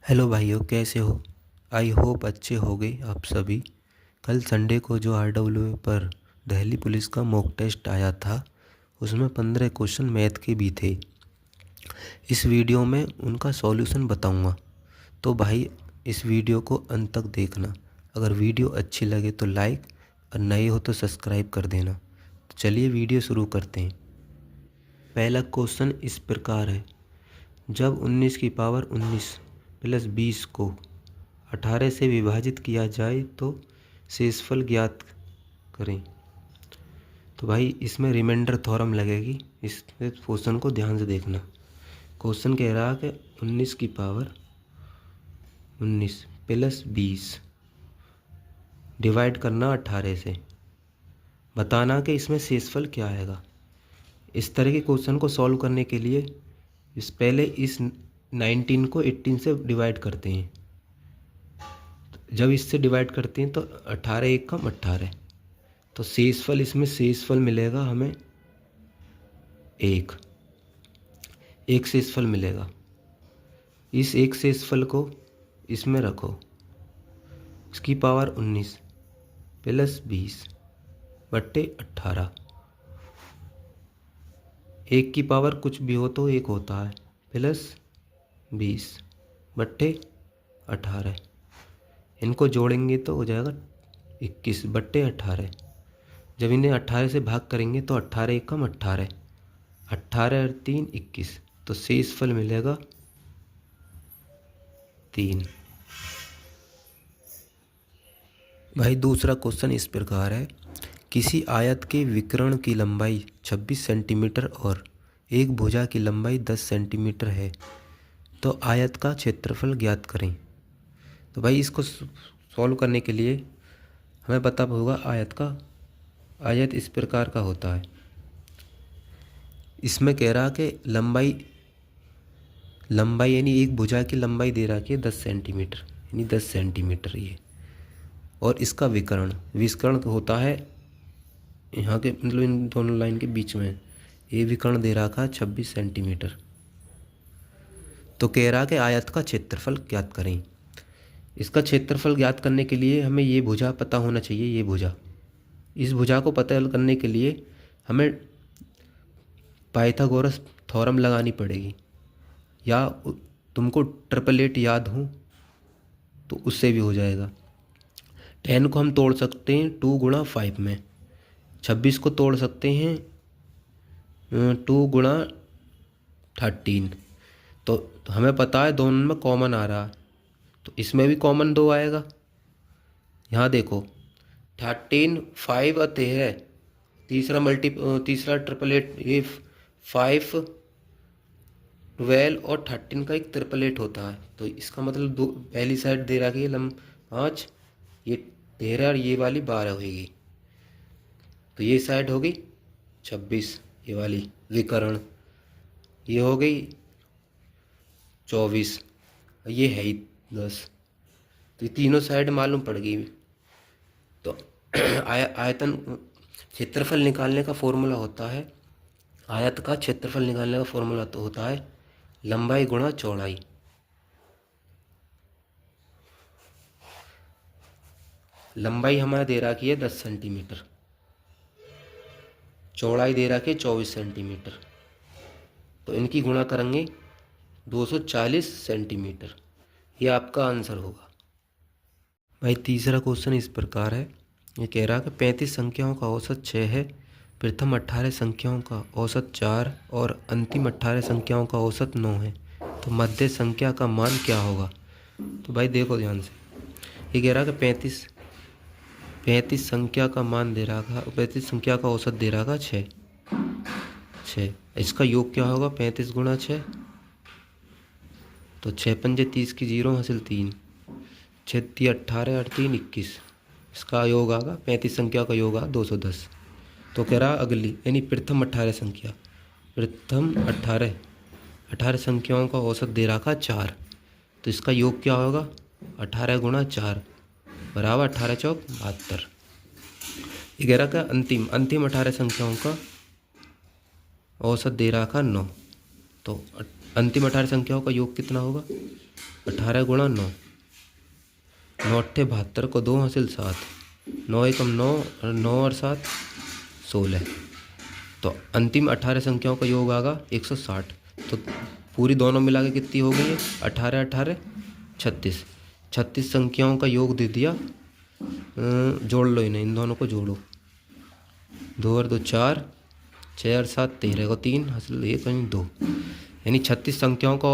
Hello भाइयों, कैसे हो? आई होप अच्छे होगे आप सभी। कल संडे को जो आरडब्ल्यू पर दिल्ली पुलिस का मॉक टेस्ट आया था, उसमें 15 क्वेश्चन मैथ के भी थे। इस वीडियो में उनका सॉल्यूशन बताऊंगा, तो भाई इस वीडियो को अंत तक देखना। अगर वीडियो अच्छी लगे तो लाइक और नए हो तो सब्सक्राइब कर देना। तो चलिए वीडियो शुरू करते हैं। पहला क्वेश्चन इस प्रकार है, जब 19 की पावर 19 प्लस 20 को 18 से विभाजित किया जाए तो शेषफल ज्ञात करें। तो भाई इसमें रिमाइंडर थ्योरम लगेगी। इस क्वेश्चन को ध्यान से देखना। क्वेश्चन कह रहा है कि 19 की पावर 19 प्लस 20 डिवाइड करना 18 से, बताना कि इसमें शेषफल क्या आएगा। इस तरह के क्वेश्चन को सॉल्व करने के लिए पहले इस 19 को 18 से डिवाइड करते हैं। जब इससे डिवाइड करते हैं तो 18 एक कम 18, तो शेषफल इसमें शेषफल मिलेगा हमें एक शेषफल मिलेगा। इस एक शेषफल को इसमें रखो। इसकी पावर 19 प्लस 20 बट्टे 18। एक की पावर कुछ भी हो तो एक होता है, प्लस 20 बट्टे 18। इनको जोड़ेंगे तो हो जाएगा 21 बट्टे 18। जब इन्हें 18 से भाग करेंगे तो 18 एक कम 18, 18 और 3 21, तो शेषफल मिलेगा 3। भाई दूसरा क्वेश्चन इस प्रकार है, किसी आयत के विकर्ण की लंबाई 26 सेंटीमीटर और एक भुजा की लंबाई 10 सेंटीमीटर है, तो आयत का क्षेत्रफल ज्ञात करें। तो भाई इसको सॉल्व करने के लिए हमें पता होगा आयत इस प्रकार का होता है। इसमें कह रहा कि लंबाई यानी एक भुजा की लंबाई दे रहा कि 10 सेंटीमीटर, यानी 10 सेंटीमीटर ये, और इसका विकर्ण होता है यहाँ के, मतलब इन दोनों लाइन के बीच में। ये विकर्ण दे रखा 26 सेंटीमीटर। तो कह रहा कि आयत का क्षेत्रफल ज्ञात करें। इसका क्षेत्रफल ज्ञात करने के लिए हमें ये भुजा पता होना चाहिए। ये भुजा, इस भुजा को पता करने के लिए हमें पाइथागोरस थ्योरम लगानी पड़ेगी, या तुमको ट्रिपल एट याद हो तो उससे भी हो जाएगा। 10 को हम तोड़ सकते हैं 2 गुणा 5 में, 26 को तोड़ सकते हैं 2 गुणा 13। तो हमें पता है दोनों में कॉमन आ रहा है, तो इसमें भी कॉमन 2 आएगा। यहाँ देखो 13 5 और 13, तीसरा ट्रिपल एट, ये 5 12 और 13 का एक ट्रिपल एट होता है। तो इसका मतलब दो, पहली साइड दे रखी है 5, ये 13 और ये वाली 12 होगी। तो ये साइड हो गई 26, ये वाली विकर्ण, ये हो गई 24, ये है ही 10। तो ये तीनों साइड मालूम पड़ गई। तो आयतन क्षेत्रफल निकालने का फॉर्मूला होता है, आयत का क्षेत्रफल निकालने का फॉर्मूला तो होता है लंबाई गुणा चौड़ाई। लंबाई हमारा दे रखी है 10 सेंटीमीटर, चौड़ाई दे रखी है 24 सेंटीमीटर। तो इनकी गुणा करेंगे 240 सेंटीमीटर। ये आपका आंसर होगा। भाई तीसरा क्वेश्चन इस प्रकार है, ये कह रहा है कि 35 संख्याओं का औसत 6 है, प्रथम 18 संख्याओं का औसत 4 और अंतिम 18 संख्याओं का औसत 9 है, तो मध्य संख्या का मान क्या होगा। तो भाई देखो ध्यान से, ये कह रहा है कि 35 संख्या का मान दे रहा था, 35 संख्या का औसत दे रहा था 6। इसका योग क्या होगा 35 गुणा 6, तो 6 पंजे 30 की 0 हासिल 3, 6 3 18 और 3 21। इसका योग आगा 35 संख्या का योग आ 210। तो कह रहा अगली यानी प्रथम 18 संख्या, प्रथम 18 संख्याओं का औसत दे रखा 4, तो इसका योग क्या होगा 18 गुणा 4 बराबर 18 चौक 72। ये कह रहा का अंतिम 18 संख्याओं का औसत दे रखा 9, तो अंतिम 18 संख्याओं का योग कितना होगा? 18 गुणा 9, 9 अट्ठे 72 को 2 हासिल 7, 9 एकम 9 और 9 और 7 16। तो अंतिम 18 संख्याओं का योग आएगा 160। तो पूरी दोनों मिला के कितनी हो गई है? 18 18 36। 36 संख्याओं का योग दे दिया। जोड़ लो इन्हें, इन दोनों को जोड़ो। 2 और 2 4, 6 और 7 13 को 3 हासिल 1 और 2, यानी 36 संख्याओं का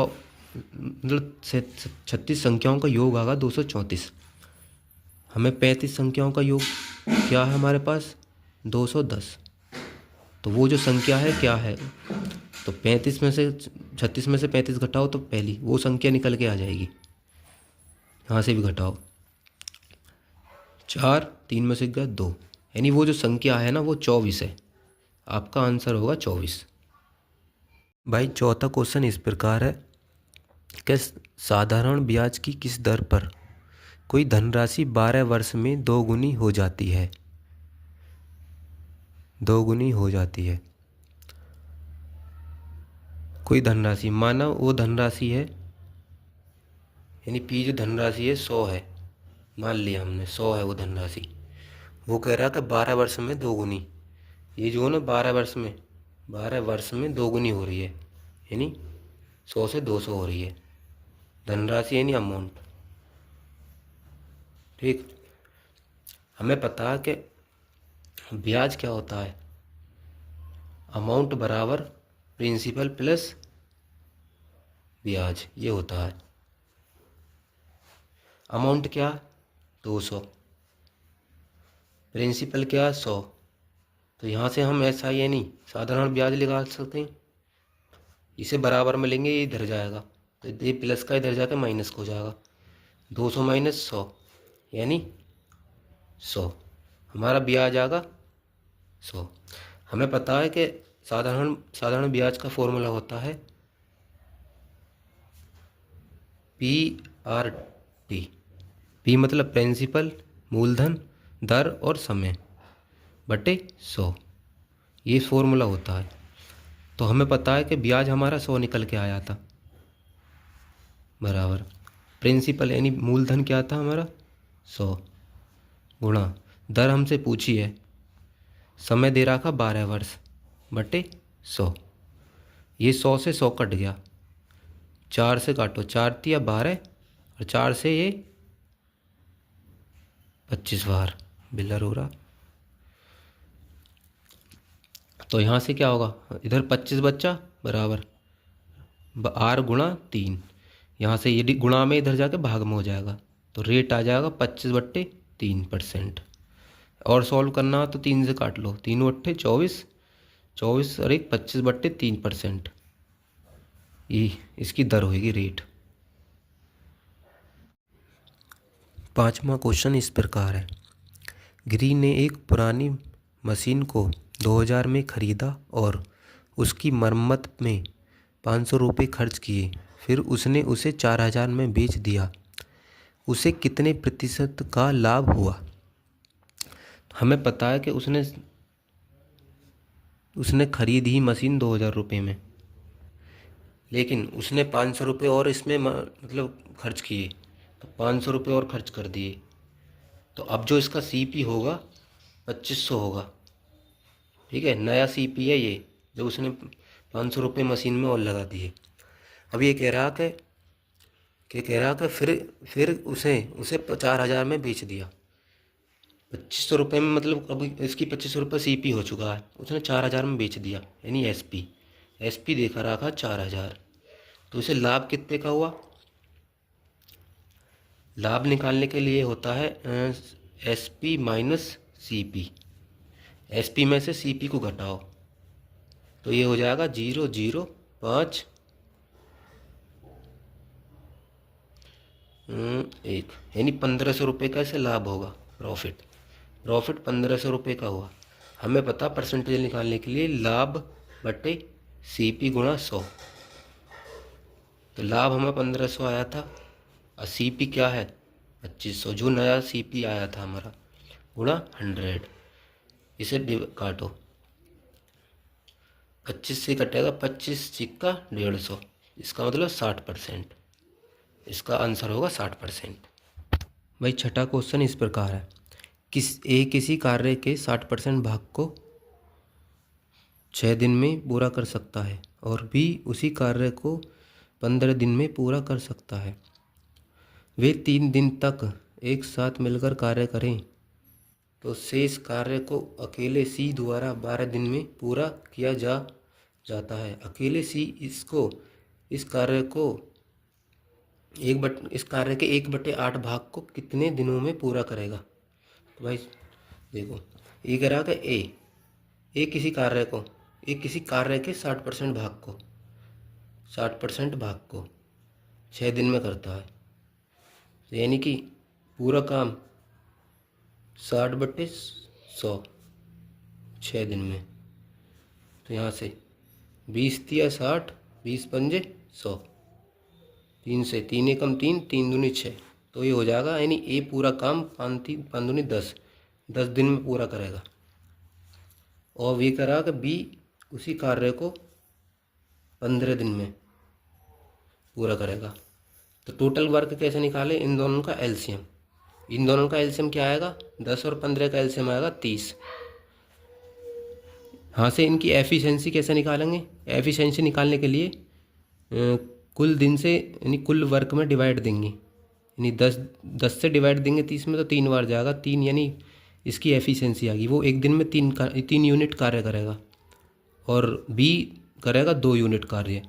मतलब 36 संख्याओं का योग आएगा 234। हमें 35 संख्याओं का योग क्या है हमारे पास? 210। तो वो जो संख्या है क्या है? तो 35 में से 36 में से 35 घटाओ तो पहली वो संख्या निकल के आ जाएगी। यहाँ से भी घटाओ, 4, 3 में से गया 2, यानी वो जो संख्या है ना वो 24 है। आपका आंसर होगा 24। भाई चौथा क्वेश्चन इस प्रकार है कि साधारण ब्याज की किस दर पर कोई धनराशि 12 वर्ष में दोगुनी हो जाती है? दोगुनी हो जाती है कोई धनराशि, माना वो धनराशि है, यानी पी जो धनराशि है 100 है, मान लिया हमने 100 है वो धनराशि। वो कह रहा था 12 वर्ष में दोगुनी, ये जो है ना 12 वर्ष में दोगुनी हो रही है, यानी 100 से 200 हो रही है धनराशि यानी अमाउंट। ठीक, हमें पता है कि ब्याज क्या होता है? अमाउंट बराबर प्रिंसिपल प्लस ब्याज, ये होता है। अमाउंट क्या? 200, प्रिंसिपल क्या? 100। तो यहाँ से हम ऐसा ही यानी साधारण ब्याज निकाल सकते हैं। इसे बराबर में लेंगे, ये इधर जाएगा, तो ये प्लस का इधर जाकर माइनस हो जाएगा। 200 माइनस 100 यानी 100, हमारा ब्याज आएगा 100। हमें पता है कि साधारण ब्याज का फॉर्मूला होता है PRT। P मतलब प्रिंसिपल, मूलधन, दर और समय बटे 100, ये फॉर्मूला होता है। तो हमें पता है कि ब्याज हमारा 100 निकल के आया था, बराबर प्रिंसिपल यानी मूलधन क्या था हमारा 100 गुणा दर हमसे पूछी है, समय दे रखा 12 वर्ष बटे 100। ये 100 से 100 कट गया, 4 से काटो, 4 तिया 12 और 4 से ये 25 बार बिलर हो रहा। तो यहाँ से क्या होगा? इधर 25 बच्चा बराबर R गुणा 3, यहाँ से ये गुणा में इधर जाके भाग में हो जाएगा, तो रेट आ जाएगा 25/3%। और सॉल्व करना हो तो 3 से काट लो, 3 अट्ठे 24, 24 और 1 25/3%, ये इसकी दर होगी रेट। पांचवा क्वेश्चन इस प्रकार है, गिरी ने एक पुरानी मशीन को 2000 में खरीदा और उसकी मरम्मत में 500 रुपये खर्च किए, फिर उसने उसे 4000 में बेच दिया, उसे कितने प्रतिशत का लाभ हुआ? हमें पता है कि उसने खरीदी ही मशीन 2000 रुपये में, लेकिन उसने 500 रुपये और इसमें मतलब खर्च किए, तो 500 रुपये और खर्च कर दिए। तो अब जो इसका CP होगा 2500 होगा। ठीक है, नया CP है ये, जो उसने 500 रुपये मशीन में और लगा दिए। अब ये कह रहा कि फिर उसे 4000 में बेच दिया। 2500 रुपये में मतलब अब इसकी 2500 रुपये CP हो चुका है, उसने 4000 में बेच दिया, यानी SP देखा रखा 4000। तो इसे लाभ कितने का हुआ? लाभ निकालने के लिए होता है SP माइनस CP। SP में से CP को घटाओ तो ये हो जाएगा 0.005 1, यानी 1500 रुपये का इसे लाभ होगा। प्रॉफिट 1500 रुपये का हुआ। हमें पता परसेंटेज निकालने के लिए लाभ बटे CP गुणा 100। तो लाभ हमें 1500 आया था और CP क्या है 2500, जो नया CP आया था हमारा, गुणा 100। इसे काटो, 25 से कटेगा 25 सिक्का 150, इसका मतलब 60%। इसका आंसर होगा 60%। भाई छठा क्वेश्चन इस प्रकार है, किसी कार्य के 60% भाग को 6 दिन में पूरा कर सकता है और बी उसी कार्य को 15 दिन में पूरा कर सकता है। वे 3 दिन तक एक साथ मिलकर कार्य करें तो शेष कार्य को अकेले सी द्वारा 12 दिन में पूरा किया जाता है। अकेले सी इस कार्य के 1/8 भाग को कितने दिनों में पूरा करेगा। तो भाई देखो, ये कह रहा था ए किसी कार्य के 60% भाग को 6 दिन में करता है, यानी कि पूरा काम 60/100 6 दिन में। तो यहाँ से 20 तिया 60, 20 पंजे 100, 3 से 3 एकम 3, 3 दूनी 6, तो ये हो जाएगा, यानी ए पूरा काम 5 दूनी 10 दिन में पूरा करेगा। और ये करा कि बी उसी कार्य को 15 दिन में पूरा करेगा। तो टोटल वर्क कैसे निकाले, इन दोनों का एलसीएम क्या आएगा, 10 और 15 का एलसीएम आएगा 30। यहाँ से इनकी एफिशिएंसी कैसे निकालेंगे, एफिशिएंसी निकालने के लिए कुल दिन से यानी कुल वर्क में डिवाइड देंगे, यानी 10 से डिवाइड देंगे 30 में तो 3 बार जाएगा 3, यानी इसकी एफिशिएंसी आ गई। वो एक दिन में 3 यूनिट कार्य करेगा और बी करेगा 2 यूनिट कार्य।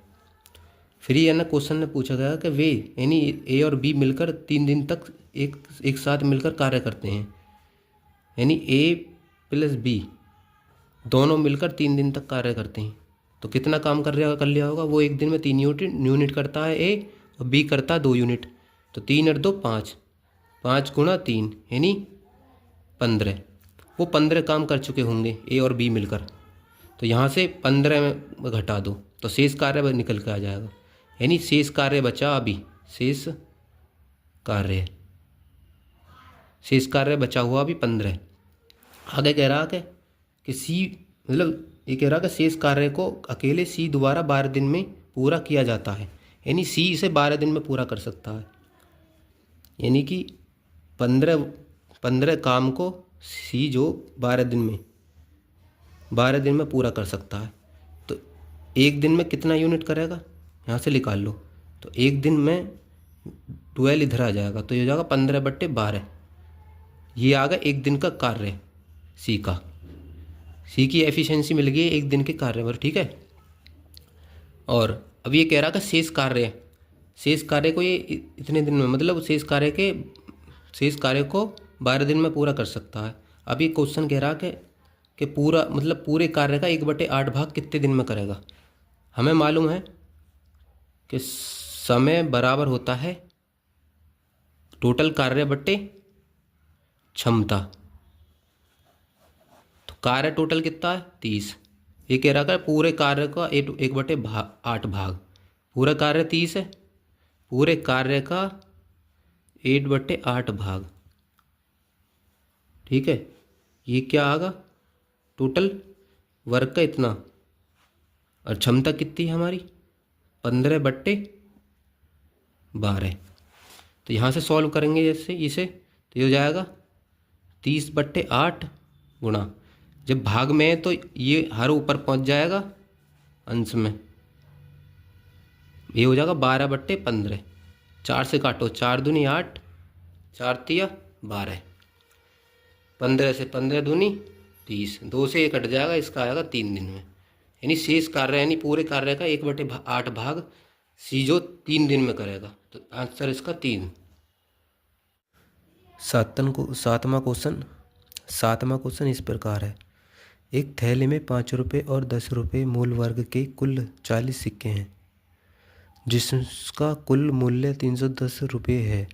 फिर ये ना क्वेश्चन ने पूछा गया कि वे यानी ए और बी मिलकर 3 दिन तक एक साथ मिलकर कार्य करते हैं, यानी ए प्लस बी दोनों मिलकर 3 दिन तक कार्य करते हैं, तो कितना काम कर लिया होगा। वो एक दिन में 3 यूनिट करता है ए और बी करता है 2 यूनिट, तो 3 और 2 5, 5 गुणा 3 यानी 15। वो 15 काम कर चुके होंगे ए और बी मिलकर, तो यहाँ से 15 में घटा दो तो शेष कार्य निकल के आ जाएगा, यानी शेष कार्य बचा अभी, शेष कार्य बचा हुआ अभी 15। आगे कह रहा है कि सी मतलब ये कह रहा कि शेष कार्य को अकेले सी द्वारा 12 दिन में पूरा किया जाता है, यानी सी इसे 12 दिन में पूरा कर सकता है, यानी कि 15 काम को सी जो 12 दिन में पूरा कर सकता है। तो एक दिन में कितना यूनिट करेगा, यहाँ से निकाल लो, तो एक दिन में 12 इधर आ जाएगा, तो ये हो जाएगा 15/12। ये आ गया एक दिन का कार्य सी की एफिशिएंसी मिल गई एक दिन के कार्य पर, ठीक है। और अब ये कह रहा था शेष कार्य को ये इतने दिन में, मतलब शेष कार्य को 12 दिन में पूरा कर सकता है। अब ये क्वेश्चन कह रहा कि पूरा मतलब पूरे कार्य का 1/8 भाग कितने दिन में करेगा। हमें मालूम है कि समय बराबर होता है टोटल कार्य बट्टे क्षमता। तो कार्य टोटल कितना है 30, ये कह रहा है पूरे कार्य का 1/8 भाग, पूरा कार्य 30 है, पूरे कार्य का 1/8 भाग, ठीक है। ये क्या आगा टोटल वर्क का इतना, और क्षमता कितनी है हमारी 15/12। तो यहाँ से सॉल्व करेंगे जैसे इसे, तो ये हो जाएगा 30/8 गुणा, जब भाग में है तो ये हर ऊपर पहुँच जाएगा अंश में, ये हो जाएगा 12/15। 4 से काटो, 4 दूनी 8, 4 तिया 12, 15 से 15 दूनी 30, 2 से 1 कट जाएगा, इसका आएगा 3 दिन में, यानी शेष कार्य यानी पूरे कार्य का 1/8 भाग सी जो 3 दिन में करेगा, तो आंसर इसका 3। सातवां क्वेश्चन इस प्रकार है, एक थैले में 5 रुपये और 10 रुपये मूल वर्ग के कुल 40 सिक्के हैं, जिसका कुल मूल्य 310 रुपये है।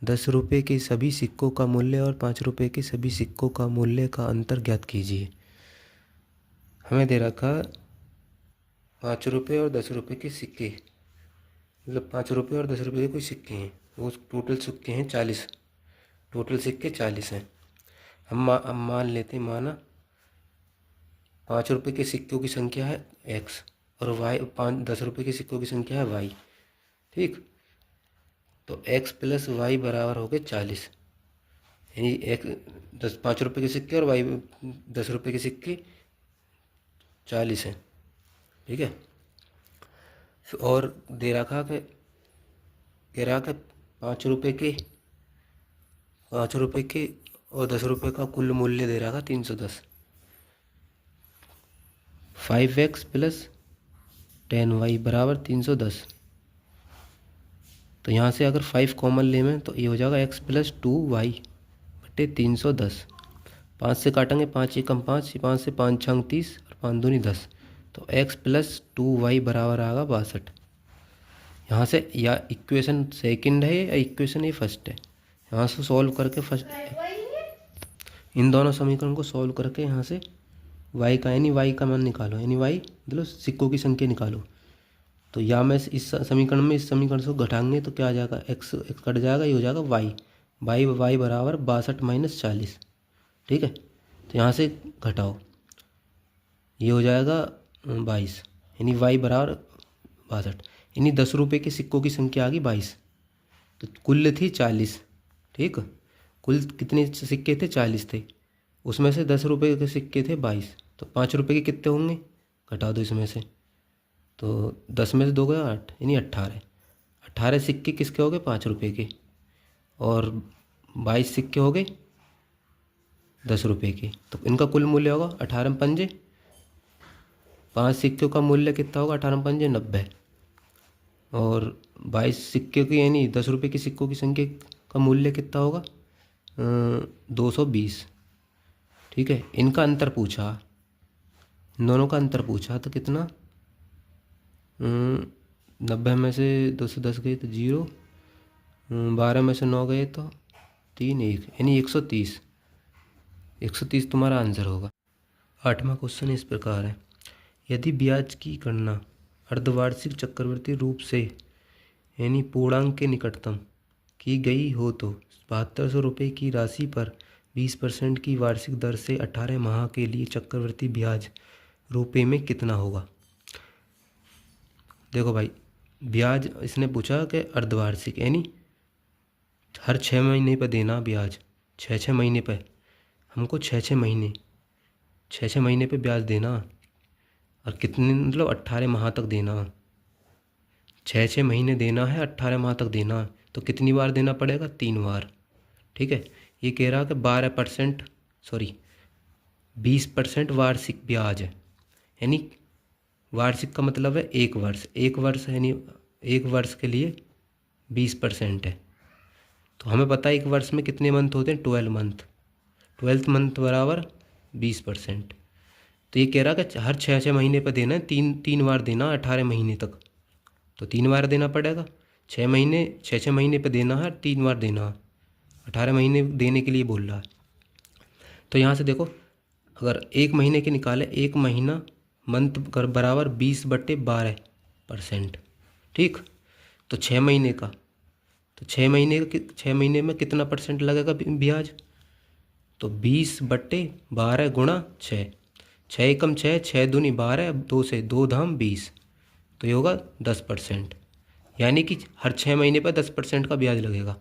10 रुपये के सभी सिक्कों का मूल्य और 5 रुपये के सभी सिक्कों का मूल्य का अंतर ज्ञात कीजिए। हमें दे रखा 5 रुपये और 10 रुपये के सिक्के, मतलब 5 रुपये और 10 रुपये के कोई सिक्के हैं, वो टोटल सिक्के हैं 40, टोटल सिक्के 40 हैं। हम मान लेते हैं, माना 5 रुपये के सिक्कों की संख्या है x और वाई 10 रुपये के सिक्कों की संख्या है वाई। ठीक, तो एक्स प्लस वाई बराबर हो गए 40। यानी एक 5 रुपये के सिक्के और वाई 10 रुपये के सिक्के 40 हैं। ठीक है, और दे रखा कि कह रहा कि 5 रुपये के और 10 रुपये का कुल मूल्य दे रहा था 310। 5x प्लस 10y बराबर 310। तो यहाँ से अगर 5 कॉमन ले में तो ये हो जाएगा x प्लस 2y बटे 310। 5 से काटेंगे, 5 एकम 5, 5 से 5 छंग 30 और 5 दूनी 10। तो x प्लस 2y बराबर आएगा 62। यहाँ से या इक्वेशन सेकंड है या इक्वेशन ही फर्स्ट है। यहाँ से सॉल्व करके फर्स्ट इन दोनों समीकरण को सॉल्व करके यहाँ से y का यानी y का मान निकालो, यानी y मतलब सिक्कों की संख्या निकालो। तो या मैं इस समीकरण में इस समीकरण से घटाएंगे तो क्या आ जाएगा, x कट जाएगा, ये हो जाएगा y बराबर 62 माइनस 40। ठीक है, तो यहाँ से घटाओ, ये हो जाएगा 22, यानी y बराबर 62, यानी 10 रुपये के सिक्कों की संख्या आ गई 22। तो कुल थी 40। ठीक, कुल कितने सिक्के थे, 40 थे, उसमें से 10 रुपये के सिक्के थे 22। तो 5 रुपये के कितने होंगे, घटा दो इसमें से, तो 10 में से 2 गया 8, यानी 18 सिक्के किसके हो गए, 5 रुपये के, और 22 सिक्के हो गए 10 रुपये के। तो इनका कुल मूल्य होगा 18 पंजे, 5 सिक्कों का मूल्य कितना होगा, 18 पंजे 90, और 22 सिक्के की यानी 10 रुपये के सिक्कों की संख्या का मूल्य कितना होगा, 220। ठीक है, इनका अंतर पूछा, इन दोनों का अंतर पूछा, तो कितना, 90 में से 210 गए तो 0, 12 में से 9 गए तो 3 1, यानी 130। 130 तुम्हारा आंसर होगा। 8वां क्वेश्चन इस प्रकार है, यदि ब्याज की गणना अर्धवार्षिक चक्रवृद्धि रूप से यानी पूर्णांक के निकटतम की गई हो तो 7200 रुपये की राशि पर 20% की वार्षिक दर से 18 माह के लिए चक्रवृद्धि ब्याज रुपये में कितना होगा। देखो भाई, ब्याज इसने पूछा कि अर्धवार्षिक यानी हर 6 महीने पर देना ब्याज, 6 महीने पर हमको 6 महीने पे ब्याज देना, और कितने मतलब 18 माह तक देना, 6 महीने देना है, 18 माह तक देना, तो कितनी बार देना पड़ेगा, 3 बार। ठीक है, ये कह रहा कि 20% वार्षिक ब्याज है, यानी वार्षिक का मतलब है 1 वर्ष, 1 वर्ष यानी 1 वर्ष के लिए 20% है। तो हमें पता है 1 वर्ष में कितने मंथ होते हैं, 12 मंथ, 12th मंथ बराबर 20%। तो ये कह रहा कि हर 6 महीने पर देना है, 3 बार देना 18 महीने तक, तो 3 बार देना पड़ेगा। 6 महीने पर देना है, 3 बार देना, 18 महीने देने के लिए बोल रहा है। तो यहाँ से देखो, अगर 1 महीने के निकाले, 1 महीना मंथ बराबर 20/12%। ठीक, तो 6 महीने का, तो 6 महीने में कितना परसेंट लगेगा ब्याज, तो 20/12 गुणा 6, 6 एकम 6, 6 दूनी 12, 2 से 2 धाम 20, तो ये होगा 10%, यानी कि हर 6 महीने पर 10% का ब्याज लगेगा।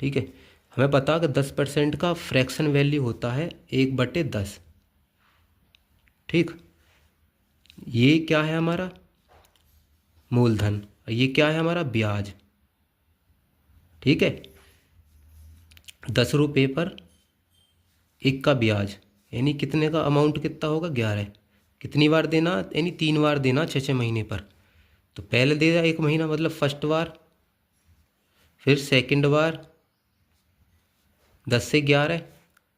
ठीक है, हमें पता कि 10% का फ्रैक्शन वैल्यू होता है 1/10। ठीक, ये क्या है हमारा मूलधन, ये क्या है हमारा ब्याज। ठीक है, 10 रुपये पर 1 का ब्याज, यानी कितने का अमाउंट कितना होगा, 11। कितनी बार देना, यानी 3 बार देना 6 महीने पर। तो पहले दे दिया 1 महीना मतलब फर्स्ट बार, फिर सेकंड बार 10 से 11,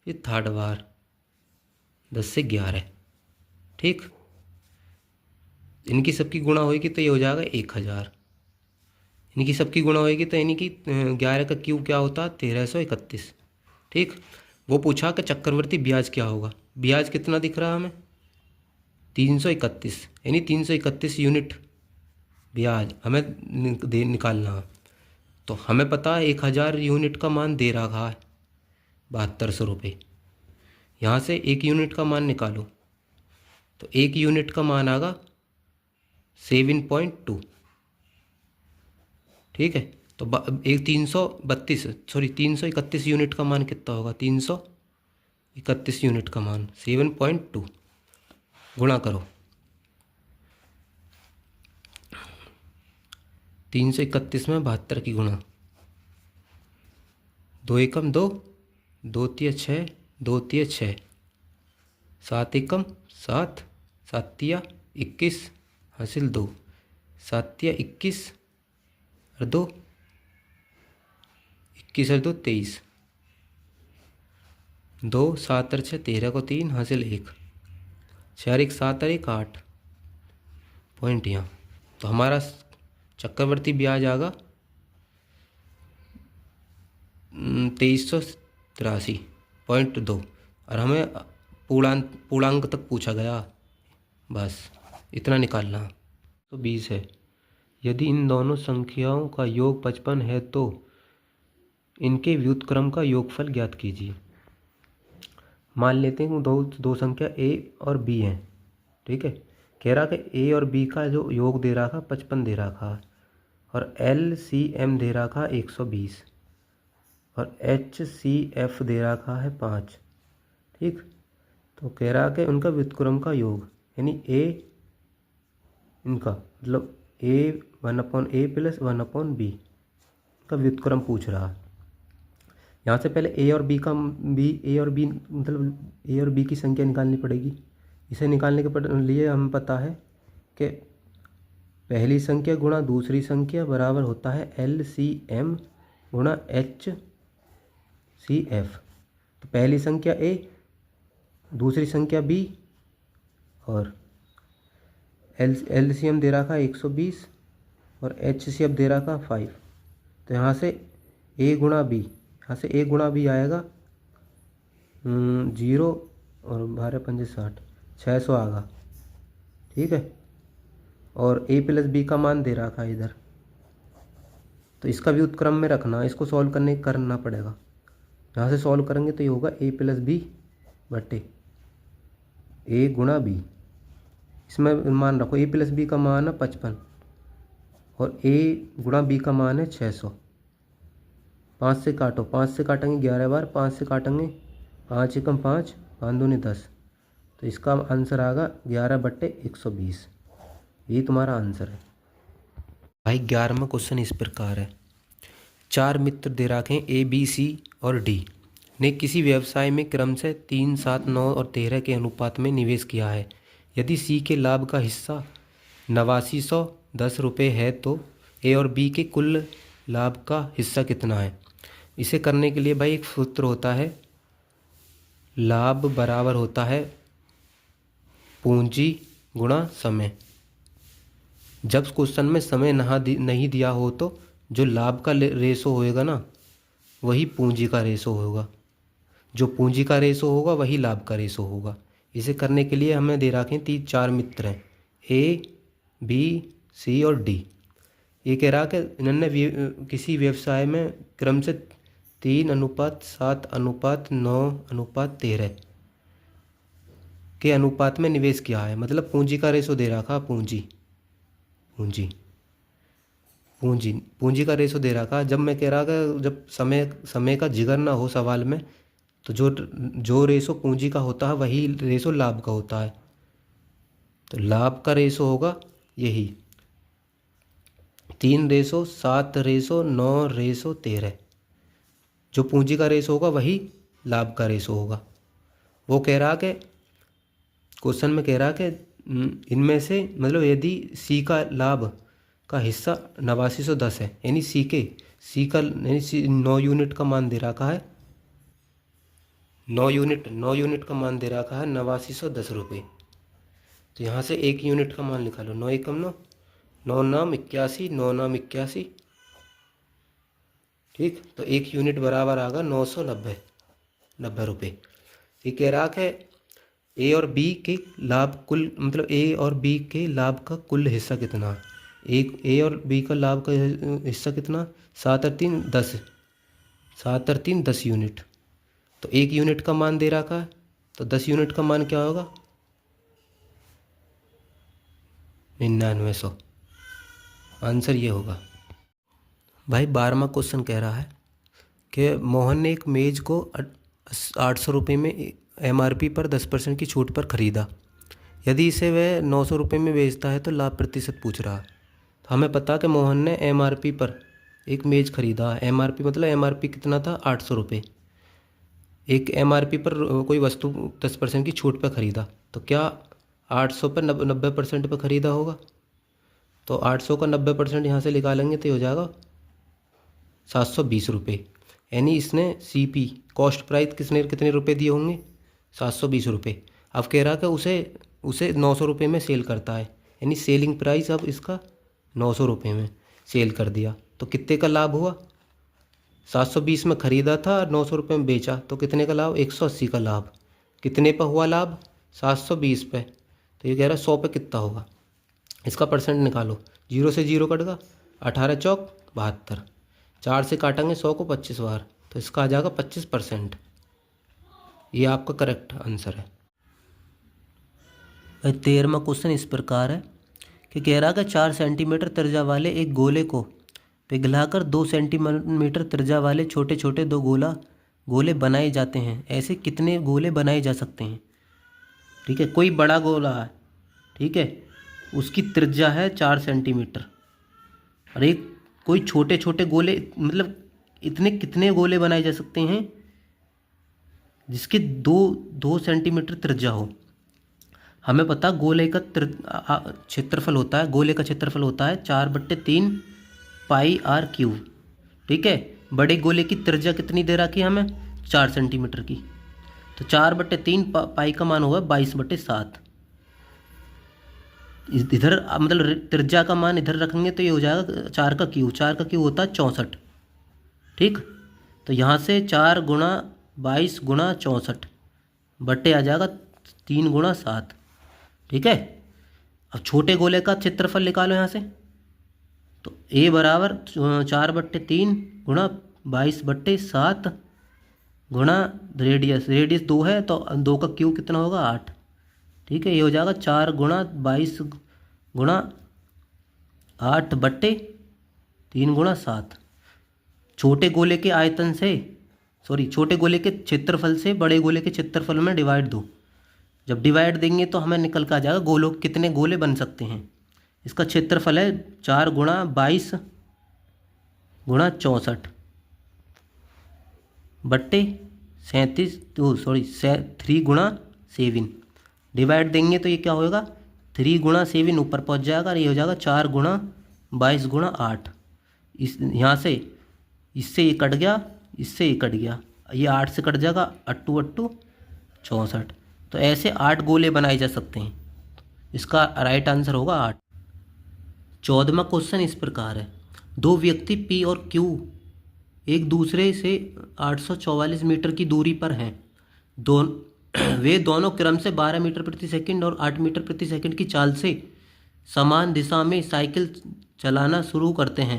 फिर थर्ड बार 10 से 11। ठीक, इनकी सबकी गुणा होगी तो ये हो जाएगा 1000। इनकी सबकी गुणा होगी तो यानी कि 11 का क्यूब क्या होता है, 1331। ठीक, वो पूछा कि चक्रवर्ती ब्याज क्या होगा। ब्याज कितना दिख रहा है हमें, 331, यानी 331 यूनिट ब्याज हमें निकालना है। तो हमें पता है 1000 यूनिट का मान दे रहा है 7200 रुपये। यहाँ से 1 यूनिट का मान निकालो, तो 1 यूनिट का मान आएगा 7.2। ठीक है, तो एक 331 यूनिट का मान कितना होगा? 331 यूनिट का मान 7.2 गुणा करो 331 में 72 की गुणा, 2 एकम 2, 2 तिया 6, 2 तिया 6, 7 एकम 7, 7 तिया 21 हासिल 2, 7 तिया 21 और 2, 21 और 2 23, 2 7 और 6 13 को 3 हासिल 1, 4 1 7 और 1 8 पॉइंट यहाँ। तो हमारा चक्रवर्ती ब्याज आएगा 2383.2 और हमें पूर्णांक तक पूछा गया, बस इतना निकालना। तो 20 है। यदि इन दोनों संख्याओं का योग 55 है तो इनके व्युत्क्रम का योगफल ज्ञात कीजिए। मान लेते हैं कि दो संख्या a और b हैं। ठीक है, कह रहा कि a और b का जो योग दे रखा 55 दे रखा और LCM दे रखा 120 और HCF दे रखा है 5। ठीक, तो कह रहा कि उनका व्युत्क्रम का योग यानी a इनका मतलब a 1/a + 1/b का व्युत्क्रम पूछ रहा है। यहाँ से पहले a और b मतलब a और b की संख्या निकालनी पड़ेगी। इसे निकालने के लिए हमें पता है कि पहली संख्या गुणा दूसरी संख्या बराबर होता है LCM गुणा HCF। तो पहली संख्या a, दूसरी संख्या b और LCM दे रखा 120 और HCF दे रखा 5। तो यहाँ से a गुणा b, यहाँ से a गुणा b आएगा 0 और 12 पंजे 60, 600 आएगा। ठीक है, और a + b का मान दे रखा है इधर, तो इसका भी उत्क्रम में रखना, इसको सॉल्व करना पड़ेगा। यहाँ से सॉल्व करेंगे तो ये होगा a + b बटे a गुणा b। इसमें मान रखो a + b का मान है 55 और a गुणा b का मान है 600। 5 से काटो, 5 से काटेंगे 11 बार, 5 से काटेंगे 5 एकम 5, 5 दूनी 10। तो इसका आंसर आएगा 11/120। ये तुम्हारा आंसर है भाई। 11वां क्वेश्चन इस प्रकार है। 4 मित्र दे रखे हैं A, B, C और D ने किसी व्यवसाय में क्रम से 3, 7, 9 और 13 के अनुपात में निवेश किया है। यदि C के लाभ का हिस्सा 8910 रुपये है तो A और B के कुल लाभ का हिस्सा कितना है? इसे करने के लिए भाई एक सूत्र होता है, लाभ बराबर होता है पूंजी गुणा समय। जब क्वेश्चन में समय नहीं दिया हो तो जो लाभ का रेशो होएगा ना वही पूंजी का रेशो होगा, जो पूंजी का रेशो होगा वही लाभ का रेशो होगा। इसे करने के लिए हमें दे रखे हैं 4 मित्र हैं A, B, C और D। ये कह रहा कि इन्होंने किसी व्यवसाय में क्रम से 3:7:9:13 के अनुपात में निवेश किया है। मतलब पूंजी का रेशो दे रखा, पूंजी का रेशो दे रखा। जब मैं कह रहा कि जब समय का जिगर ना हो सवाल में तो जो रेशो पूंजी का होता है वही रेशो लाभ का होता है। तो लाभ का रेशो होगा यही 3:7:9:13। जो पूंजी का रेशो होगा वही लाभ का रेशो होगा। वो कह रहा कि क्वेश्चन में कह रहा कि इनमें से मतलब यदि सी का लाभ का हिस्सा 8910 है यानी सी का 9 यूनिट का मान दे रखा है, 9 यूनिट का मान दे रखा है 8910 रुपये। तो यहाँ से 1 यूनिट का मान निकालो, 9 एकम 9, 9 नाम 81, 9 नाम 81। ठीक, तो 1 यूनिट बराबर आएगा 990 रुपये। ये कह रहा है ए और बी के लाभ कुल मतलब ए और बी के लाभ का कुल हिस्सा कितना? एक ए और बी का लाभ का हिस्सा कितना? 7 और 3 10, 7 और 3 10 यूनिट। तो 1 यूनिट का मान दे रखा है तो 10 यूनिट का मान क्या होगा? 9900। आंसर ये होगा। भाई 12वां क्वेश्चन कह रहा है कि मोहन ने एक मेज़ को 800 रुपये में MRP पर 10% की छूट पर ख़रीदा। यदि इसे वह 900 रुपये में बेचता है तो लाभ प्रतिशत पूछ रहा। तो हमें पता कि मोहन ने MRP पर एक मेज़ ख़रीदा। MRP मतलब MRP कितना था, 800 रुपये। एक MRP पर कोई वस्तु 10% की छूट पर ख़रीदा, तो क्या 800 पर 90% पर ख़रीदा होगा? तो 800 का 90% यहाँ से निकालेंगे तो ये हो जाएगा 720 रुपये। यानी इसने CP कॉस्ट प्राइस कितने रुपए दिए होंगे, 720 रुपये। अब कह रहा कि उसे 900 रुपये में सेल करता है, यानी सेलिंग प्राइस अब इसका 900 रुपये में सेल कर दिया, तो कितने का लाभ हुआ? 720 में ख़रीदा था, 900 रुपये में बेचा, तो कितने का लाभ? 180 का लाभ। कितने पर हुआ लाभ? 720 पे। तो ये कह रहा है 100 पे कितना होगा, इसका परसेंट निकालो। 0 से 0 कट गया, 18 चौक 72, 4 से काटेंगे 100 को 25 बार, तो इसका आ जाएगा 25%। ये आपका करेक्ट आंसर है। 13वां क्वेश्चन इस प्रकार है कि कह रहा कि 4 सेंटीमीटर त्रिज्या वाले एक गोले को पिघलाकर 2 सेंटीमीटर त्रिज्या वाले छोटे छोटे दो गोले बनाए जाते हैं। ऐसे कितने गोले बनाए जा सकते हैं? ठीक है, कोई बड़ा गोला है, ठीक है, उसकी त्रिज्या है 4 सेंटीमीटर, और एक कोई छोटे छोटे गोले, मतलब इतने कितने गोले बनाए जा सकते हैं जिसके 2 सेंटीमीटर त्रिज्या हो। हमें पता गोले का क्षेत्रफल होता है, गोले का क्षेत्रफल होता है 4/3 पाई आर क्यूब। ठीक है, बड़े गोले की त्रिज्या कितनी दे रखी है हमें? 4 सेंटीमीटर की, तो 4/3 पाई का मान होगा 22/7। इधर मतलब त्रिज्या का मान इधर रखेंगे तो ये हो जाएगा 4 का क्यूब। 4 का क्यूब होता है 64। ठीक, तो यहाँ से 4 गुणा 22 गुणा 64 बट्टे आ जाएगा 3 गुणा 7। ठीक है, अब छोटे गोले का क्षेत्रफल निकालो यहाँ से, तो A बराबर 4/3 गुणा 22/7 गुणा रेडियस 2 है, तो 2 का क्यूब कितना होगा? 8। ठीक है, ये हो जाएगा 4 गुणा 22 गुणा 8/3 गुणा 7। छोटे गोले के आयतन से छोटे गोले के क्षेत्रफल से बड़े गोले के क्षेत्रफल में डिवाइड दो। जब डिवाइड देंगे तो हमें निकल कर आ जाएगा गोलों कितने गोले बन सकते हैं। इसका क्षेत्रफल है 4 गुणा 22 गुणा 64 बट्टे 3 गुणा 7। डिवाइड देंगे तो ये क्या होगा? 3 गुणा 7 ऊपर पहुंच जाएगा, और ये हो जाएगा 4 गुणा 22 गुणा 8। इस यहाँ से इससे ये कट गया, इससे ये कट गया, ये 8 से कट जाएगा, 8 8 64। तो ऐसे 8 गोले बनाए जा सकते हैं। इसका राइट आंसर होगा 8। 14वां क्वेश्चन इस प्रकार है, दो व्यक्ति P और Q एक दूसरे से 844 मीटर की दूरी पर हैं। वे दोनों क्रम से 12 मीटर प्रति सेकंड और 8 मीटर प्रति सेकंड की चाल से समान दिशा में साइकिल चलाना शुरू करते हैं।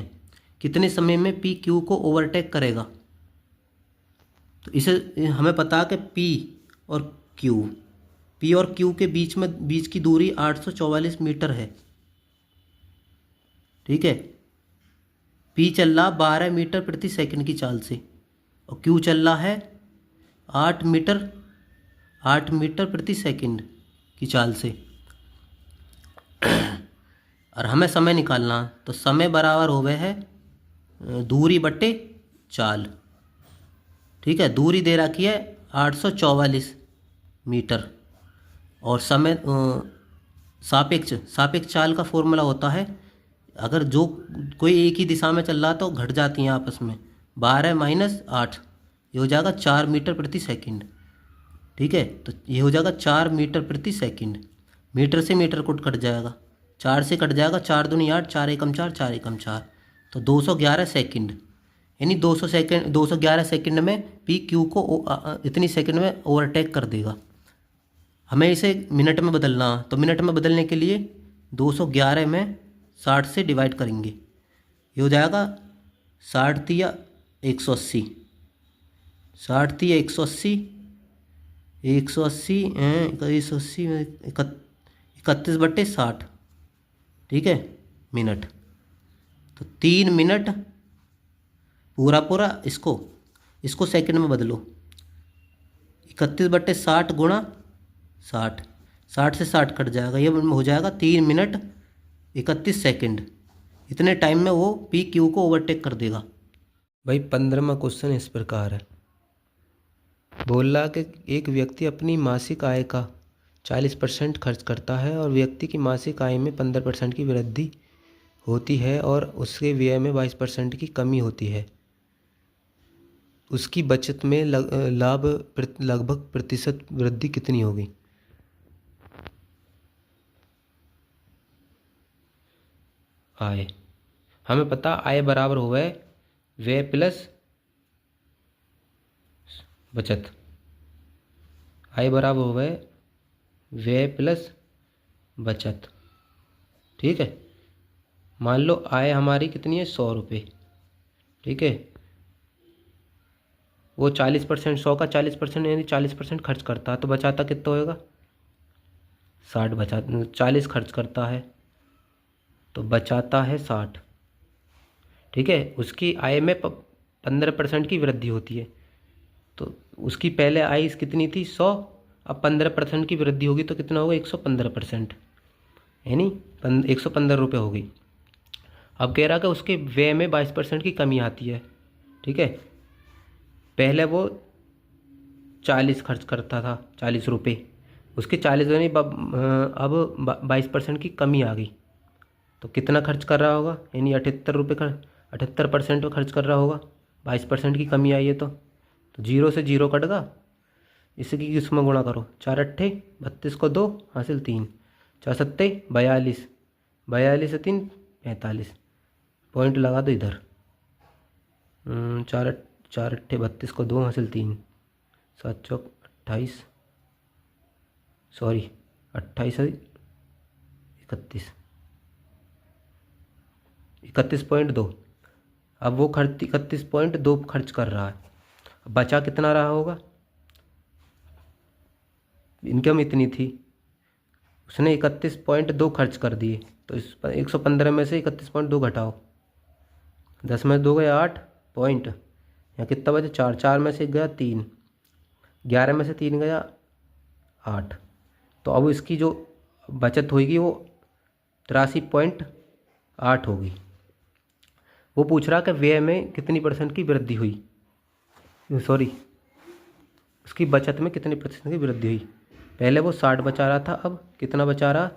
कितने समय में P Q को ओवरटेक करेगा? तो इसे हमें पता है कि P और Q के बीच की दूरी 844 मीटर है। ठीक है, P चल रहा 12 मीटर प्रति सेकंड की चाल से और Q चल रहा है 8 मीटर प्रति सेकंड की चाल से, और हमें समय निकालना, तो समय बराबर हो गए है दूरी बट्टे चाल। ठीक है, दूरी दे रखी है 844 मीटर, और समय सापेक्ष चाल का फॉर्मूला होता है, अगर जो कोई एक ही दिशा में चल रहा तो घट जाती हैं आपस में, 12 माइनस 8, ये हो जाएगा 4 मीटर प्रति सेकंड। ठीक है, तो ये हो जाएगा 4 मीटर प्रति सेकंड। मीटर से मीटर को कट जाएगा, 4 से कट जाएगा, 4 दूनी 8, 4 एकम 4, 4 एकम 4, तो 211 सेकंड। यानी 211 सेकंड में P Q को इतनी सेकंड में ओवरटेक कर देगा। हमें इसे मिनट में बदलना, तो मिनट में बदलने के लिए 211 में 60 से डिवाइड करेंगे, ये हो जाएगा 60 तिया 180, 60 तिया 180, 180 31/60, ठीक है, मिनट। तो 3 मिनट पूरा पूरा, इसको सेकंड में बदलो। 31/60 गुणा 60, 60 से 60 कट जाएगा, ये हो जाएगा 3 मिनट 31 सेकंड। इतने टाइम में वो पी क्यू को ओवरटेक कर देगा। भाई 15वां क्वेश्चन इस प्रकार है। बोला कि एक व्यक्ति अपनी मासिक आय का 40% खर्च करता है और व्यक्ति की मासिक आय में 15% की वृद्धि होती है और उसके व्यय में 22% की कमी होती है। उसकी बचत में लगभग प्रतिशत वृद्धि कितनी होगी? आय, हमें पता आय बराबर हुआ है व्यय प्लस बचत। आय बराबर हुआ है व्यय प्लस बचत। ठीक है, मान लो आय हमारी कितनी है 100 रुपये। ठीक है, वो 40%, 100 का 40% यानी 40% खर्च करता है, तो बचाता कितना होएगा 60। 40 खर्च करता है तो बचाता है 60। ठीक है, उसकी आय में 15% की वृद्धि होती है, तो उसकी पहले आय कितनी थी 100, अब 15% की वृद्धि होगी तो कितना होगा 115%, यानी 115 रुपये होगी। अब कह रहा कि उसके व्यय में 22% की कमी आती है। ठीक है, पहले वो 40 खर्च करता था, 40 रुपये, उसके 40 यानी अब 22% की कमी आ गई, तो कितना खर्च कर रहा होगा, यानी 78 रुपये 78% खर्च कर रहा होगा। 22% की कमी आई है तो 0 से 0 कट गा, इसी की किस में गुणा करो, 4 अट्ठे 32 को 2 हासिल 3, 4 सत्ते 42, 42 से 3 45, पॉइंट लगा दो इधर। 4 अट्ठे 32 को 2 हासिल 3, 7 चौक 28, सॉरी 28 से 31, 31.2। अब वो 31.2 खर्च कर रहा है, बचा कितना रहा होगा, इनकम इतनी थी, उसने 31.2 खर्च कर दिए, तो इस 115 में से 31.2 घटाओ, 10 में 2 गया 8 पॉइंट, यहाँ कितना बचे 4, 4 में से 1 गया 3, 11 में से 3 गया 8, तो अब इसकी जो बचत होगी वो 83.8 होगी। वो पूछ रहा कि व्यय में कितनी % की वृद्धि हुई, सॉरी उसकी बचत में कितनी % की वृद्धि हुई। पहले वो 60 बचा रहा था, अब कितना बचा रहा,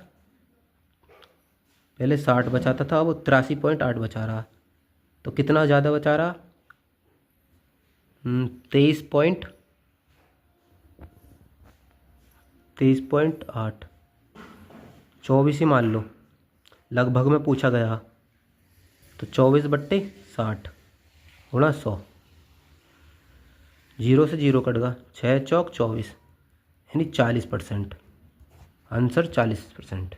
पहले 60 बचाता था, अब वो 83.8 बचा रहा, तो कितना ज़्यादा बचा रहा 23.8, 24 ही मान लो, लगभग में पूछा गया, तो 24/60 गुणा 100, 0 से 0 कट गया, 6 चौक 24, यानी 40%, आंसर 40%।